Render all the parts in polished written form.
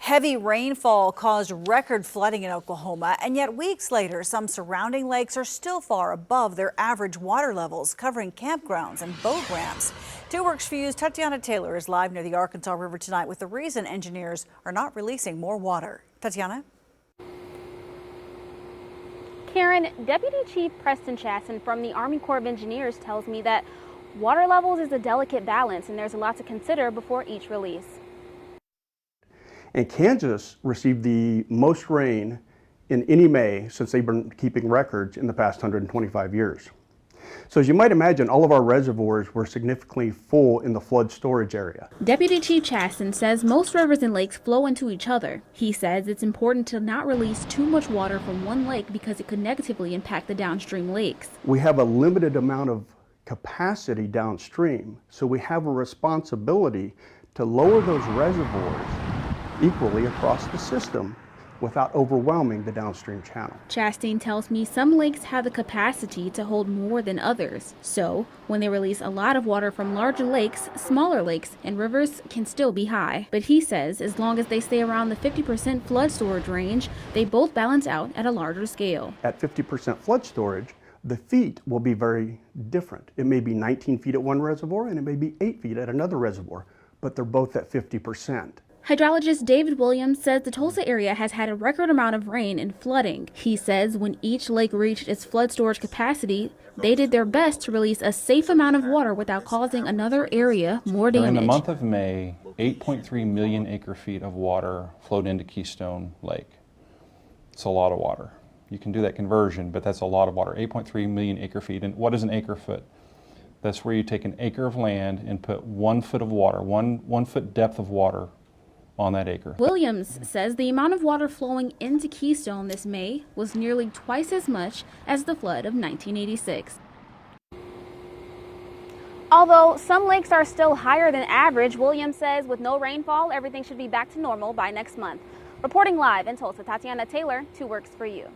Heavy rainfall caused record flooding in Oklahoma, and yet weeks later, some surrounding lakes are still far above their average water levels, covering campgrounds and boat ramps. 2 Works for You's Tatiana Taylor is live near the Arkansas River tonight with the reason engineers are not releasing more water. Tatiana? Karen, Deputy Chief Preston Chasson from the Army Corps of Engineers tells me that water levels is a delicate balance and there's a lot to consider before each release. And Kansas received the most rain in any May since they've been keeping records in the past 125 years. So as you might imagine, all of our reservoirs were significantly full in the flood storage area. Deputy Chief Chasson says most rivers and lakes flow into each other. He says it's important to not release too much water from one lake because it could negatively impact the downstream lakes. We have a limited amount of capacity downstream, so we have a responsibility to lower those reservoirs equally across the system without overwhelming the downstream channel. Chastain tells me some lakes have the capacity to hold more than others. So when they release a lot of water from larger lakes, smaller lakes and rivers can still be high. But he says as long as they stay around the 50% flood storage range, they both balance out at a larger scale. At 50% flood storage, the feet will be very different. It may be 19 feet at one reservoir and it may be 8 feet at another reservoir, but they're both at 50%. Hydrologist David Williams says the Tulsa area has had a record amount of rain and flooding. He says when each lake reached its flood storage capacity, they did their best to release a safe amount of water without causing another area more damage. During the month of May, 8.3 million acre feet of water flowed into Keystone Lake. It's a lot of water. You can do that conversion, but that's a lot of water, 8.3 million acre feet. And what is an acre foot? That's where you take an acre of land and put 1 foot of water, one foot depth of water on that acre. Williams says the amount of water flowing into Keystone this May was nearly twice as much as the flood of 1986. Although some lakes are still higher than average, Williams says with no rainfall, everything should be back to normal by next month. Reporting live in Tulsa, Tatiana Taylor, 2 Works for You.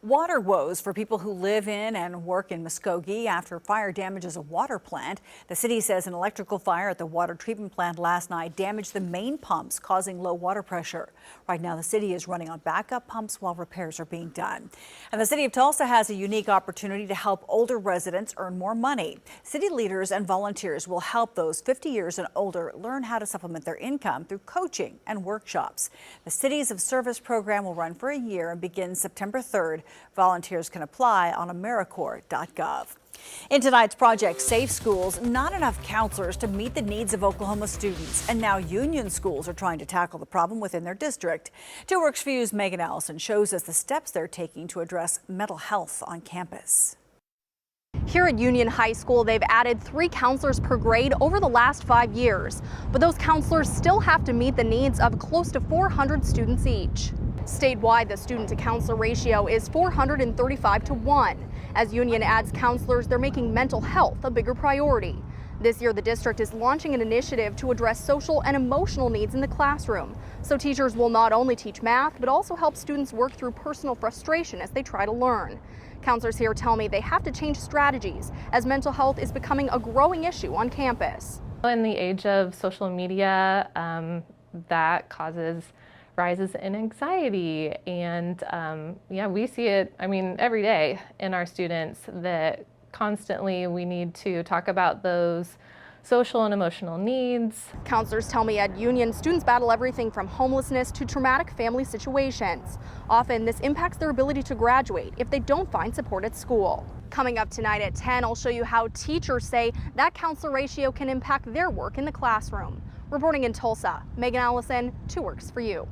Water woes for people who live in and work in Muskogee after fire damages a water plant. The city says an electrical fire at the water treatment plant last night damaged the main pumps, causing low water pressure. Right now, the city is running on backup pumps while repairs are being done. And the city of Tulsa has a unique opportunity to help older residents earn more money. City leaders and volunteers will help those 50 years and older learn how to supplement their income through coaching and workshops. The Cities of Service program will run for a year and begin September 3rd. Volunteers can apply on AmeriCorps.gov. In tonight's Project Safe Schools, not enough counselors to meet the needs of Oklahoma students. And now union schools are trying to tackle the problem within their district. 2 Works for You's Megan Allison shows us the steps they're taking to address mental health on campus. Here at Union High School, they've added 3 counselors per grade over the last 5 years. But those counselors still have to meet the needs of close to 400 students each. Statewide, the student-to-counselor ratio is 435 to 1. As Union adds counselors, they're making mental health a bigger priority. This year, the district is launching an initiative to address social and emotional needs in the classroom. So teachers will not only teach math, but also help students work through personal frustration as they try to learn. Counselors here tell me they have to change strategies as mental health is becoming a growing issue on campus. In the age of social media, that causes rises in anxiety, and we see it, every day in our students that constantly we need to talk about those social and emotional needs. Counselors tell me at Union, students battle everything from homelessness to traumatic family situations. Often this impacts their ability to graduate if they don't find support at school. Coming up tonight at 10, I'll show you how teachers say that counselor ratio can impact their work in the classroom. Reporting in Tulsa, Megan Allison, 2 Works for You.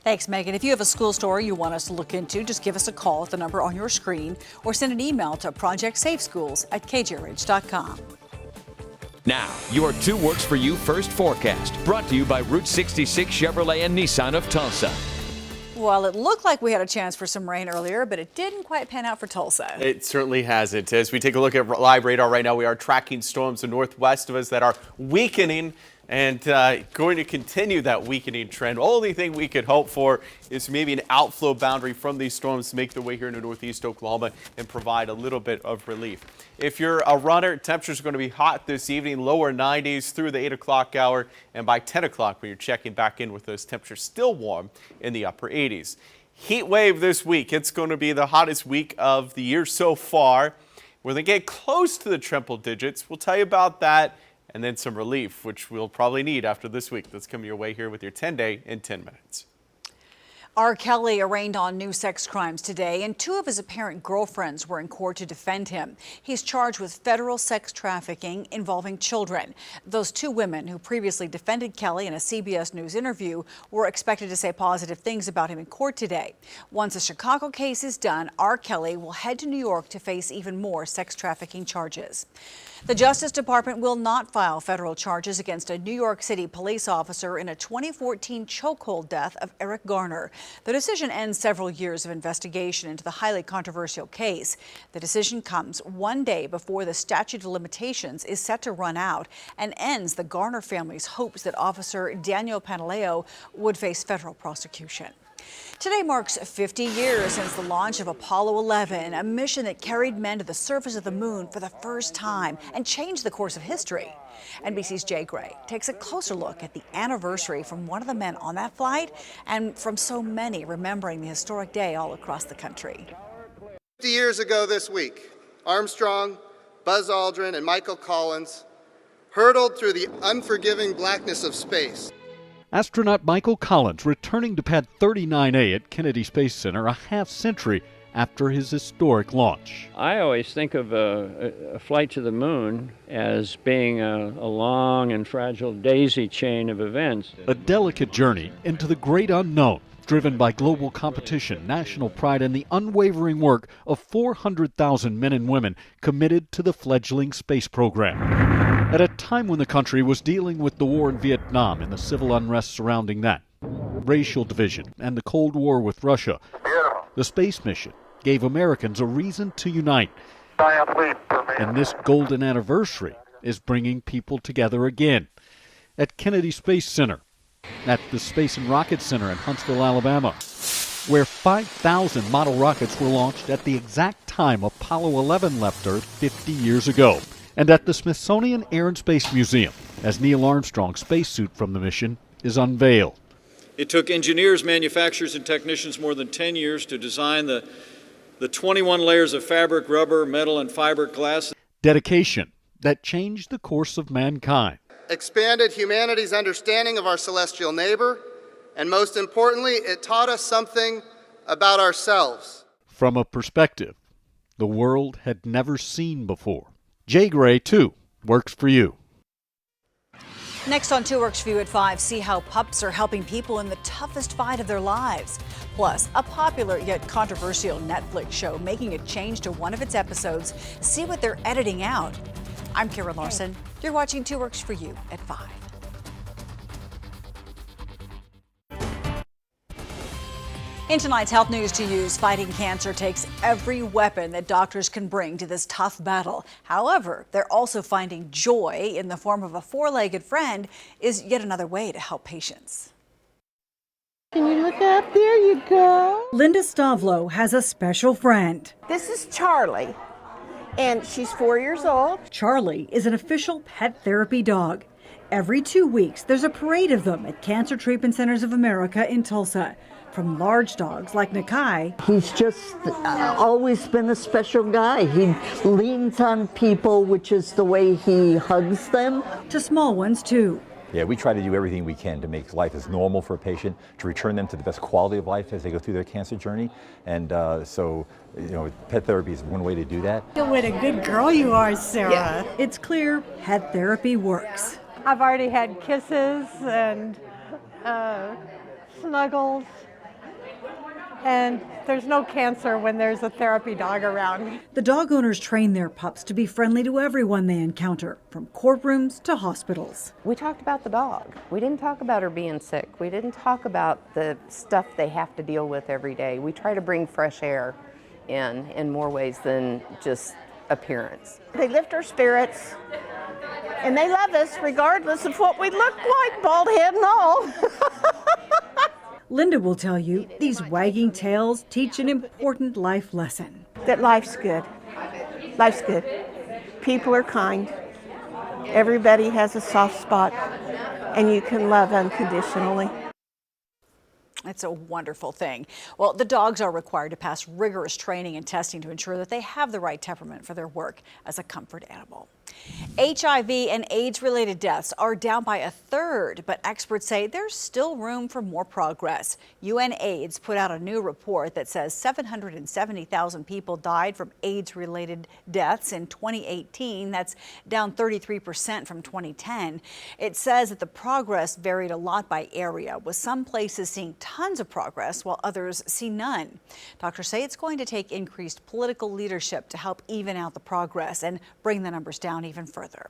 Thanks, Megan. If you have a school story you want us to look into, just give us a call at the number on your screen or send an email to projectsafeschools@kjrh.com. Now, your 2 Works for You first forecast, brought to you by Route 66 Chevrolet and Nissan of Tulsa. Well, it looked like we had a chance for some rain earlier, but it didn't quite pan out for Tulsa. It certainly hasn't. As we take a look at live radar right now, we are tracking storms to northwest of us that are weakening. and going to continue that weakening trend. Only thing we could hope for is maybe an outflow boundary from these storms to make their way here into northeast Oklahoma and provide a little bit of relief. If you're a runner, temperatures are going to be hot this evening, lower 90s through the 8 o'clock hour, and by 10 o'clock when you're checking back in with those temperatures still warm in the upper 80s. Heat wave this week. It's going to be the hottest week of the year so far. When they get close to the triple digits, we'll tell you about that, and then some relief, which we'll probably need after this week. That's coming your way here with your 10-day in 10 minutes. R. Kelly arraigned on new sex crimes today, and two of his apparent girlfriends were in court to defend him. He's charged with federal sex trafficking involving children. Those two women who previously defended Kelly in a CBS News interview were expected to say positive things about him in court today. Once the Chicago case is done, R. Kelly will head to New York to face even more sex trafficking charges. The Justice Department will not file federal charges against a New York City police officer in a 2014 chokehold death of Eric Garner. The decision ends several years of investigation into the highly controversial case. The decision comes one day before the statute of limitations is set to run out and ends the Garner family's hopes that Officer Daniel Pantaleo would face federal prosecution. Today marks 50 years since the launch of Apollo 11, a mission that carried men to the surface of the moon for the first time and changed the course of history. NBC's Jay Gray takes a closer look at the anniversary from one of the men on that flight and from so many remembering the historic day all across the country. 50 years ago this week, Armstrong, Buzz Aldrin, and Michael Collins hurtled through the unforgiving blackness of space. Astronaut Michael Collins returning to Pad 39A at Kennedy Space Center a half-century after his historic launch. I always think of a flight to the moon as being a long and fragile daisy chain of events. A delicate journey into the great unknown, driven by global competition, national pride, and the unwavering work of 400,000 men and women committed to the fledgling space program. At a time when the country was dealing with the war in Vietnam and the civil unrest surrounding that, racial division, and the Cold War with Russia, the space mission gave Americans a reason to unite. And this golden anniversary is bringing people together again. At Kennedy Space Center, at the Space and Rocket Center in Huntsville, Alabama, where 5,000 model rockets were launched at the exact time Apollo 11 left Earth 50 years ago. And at the Smithsonian Air and Space Museum, as Neil Armstrong's spacesuit from the mission is unveiled. It took engineers, manufacturers, and technicians more than 10 years to design the 21 layers of fabric, rubber, metal, and fiberglass. Dedication that changed the course of mankind. Expanded humanity's understanding of our celestial neighbor, and most importantly, it taught us something about ourselves. From a perspective the world had never seen before. Jay Gray, too, works for you. Next on 2 Works for You at 5, see how pups are helping people in the toughest fight of their lives. Plus, a popular yet controversial Netflix show making a change to one of its episodes. See what they're editing out. I'm Karen Larson. You're watching 2 Works for You at 5. In tonight's health news to use, fighting cancer takes every weapon that doctors can bring to this tough battle. However, they're also finding joy in the form of a four-legged friend is yet another way to help patients. Can you look up? There you go. Linda Stavlo has a special friend. This is Charlie, and she's 4 years old. Charlie is an official pet therapy dog. Every 2 weeks, there's a parade of them at Cancer Treatment Centers of America in Tulsa. From large dogs like Nakai. He's just always been a special guy. He leans on people, which is the way he hugs them. To small ones, too. Yeah, we try to do everything we can to make life as normal for a patient, to return them to the best quality of life as they go through their cancer journey. And so, pet therapy is one way to do that. What a good girl you are, Sarah. Yeah. It's clear pet therapy works. I've already had kisses and snuggles. And there's no cancer when there's a therapy dog around. The dog owners train their pups to be friendly to everyone they encounter, from courtrooms to hospitals. We talked about the dog. We didn't talk about her being sick. We didn't talk about the stuff they have to deal with every day. We try to bring fresh air in more ways than just appearance. They lift our spirits, And they love us regardless of what we look like, bald head and all. Linda will tell you these wagging tails teach an important life lesson. That life's good. Life's good. People are kind. Everybody has a soft spot, and you can love unconditionally. It's a wonderful thing. Well, the dogs are required to pass rigorous training and testing to ensure that they have the right temperament for their work as a comfort animal. HIV and AIDS-related deaths are down by 1/3, but experts say there's still room for more progress. UNAIDS put out a new report that says 770,000 people died from AIDS-related deaths in 2018. That's down 33% from 2010. It says that the progress varied a lot by area, with some places seeing tons of progress while others see none. Doctors say it's going to take increased political leadership to help even out the progress and bring the numbers down even further.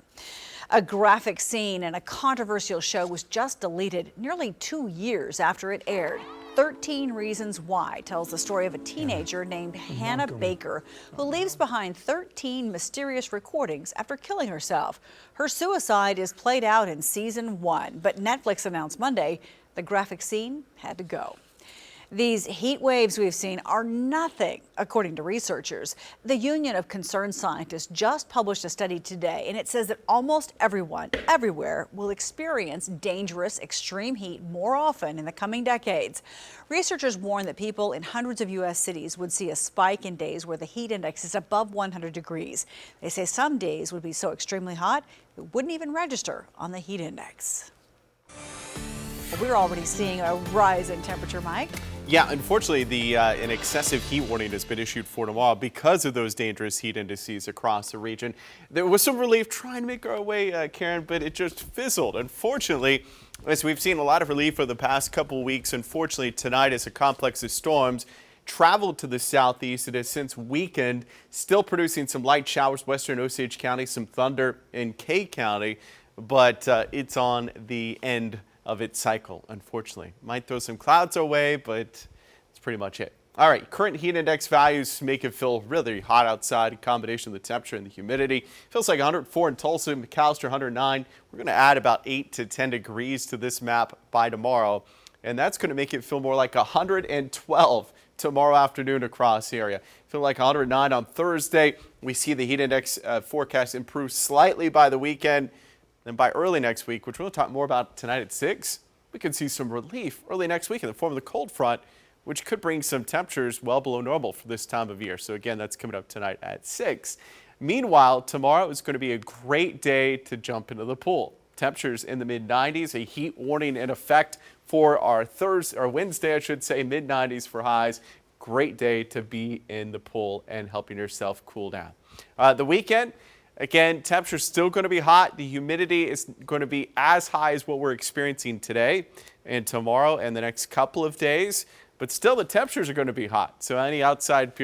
A graphic scene in a controversial show was just deleted nearly 2 years after it aired. 13 Reasons Why tells the story of a teenager named Hannah Baker who leaves behind 13 mysterious recordings after killing herself. Her suicide is played out in season 1, but Netflix announced Monday the graphic scene had to go. These heat waves we've seen are nothing, according to researchers. The Union of Concerned Scientists just published a study today, and it says that almost everyone, everywhere, will experience dangerous extreme heat more often in the coming decades. Researchers warn that people in hundreds of U.S. cities would see a spike in days where the heat index is above 100 degrees. They say some days would be so extremely hot, it wouldn't even register on the heat index. We're already seeing a rise in temperature, Mike. Yeah, unfortunately, an excessive heat warning has been issued for tomorrow because of those dangerous heat indices across the region. There was some relief trying to make our way, Karen, but it just fizzled. Unfortunately, as we've seen a lot of relief for the past couple of weeks, unfortunately tonight as a complex of storms traveled to the southeast, it has since weakened, still producing some light showers, western Osage County, some thunder in Kay County, but it's on the end of its cycle, unfortunately. Might throw some clouds our way, but that's pretty much it. All right, current heat index values make it feel really hot outside. A combination of the temperature and the humidity. Feels like 104 in Tulsa, McAllister 109. We're going to add about 8 to 10 degrees to this map by tomorrow, and that's going to make it feel more like 112 tomorrow afternoon across the area. Feel like 109 on Thursday. We see the heat index forecast improve slightly by the weekend. Then by early next week, which we'll talk more about tonight at 6, we could see some relief early next week in the form of the cold front, which could bring some temperatures well below normal for this time of year. So again, that's coming up tonight at 6. Meanwhile, tomorrow is going to be a great day to jump into the pool. Temperatures in the mid-90s, a heat warning in effect for our Wednesday, I should say, mid-90s for highs. Great day to be in the pool and helping yourself cool down. The weekend, again, temperature's still going to be hot. The humidity is going to be as high as what we're experiencing today and tomorrow and the next couple of days. But still, the temperatures are going to be hot. So any outside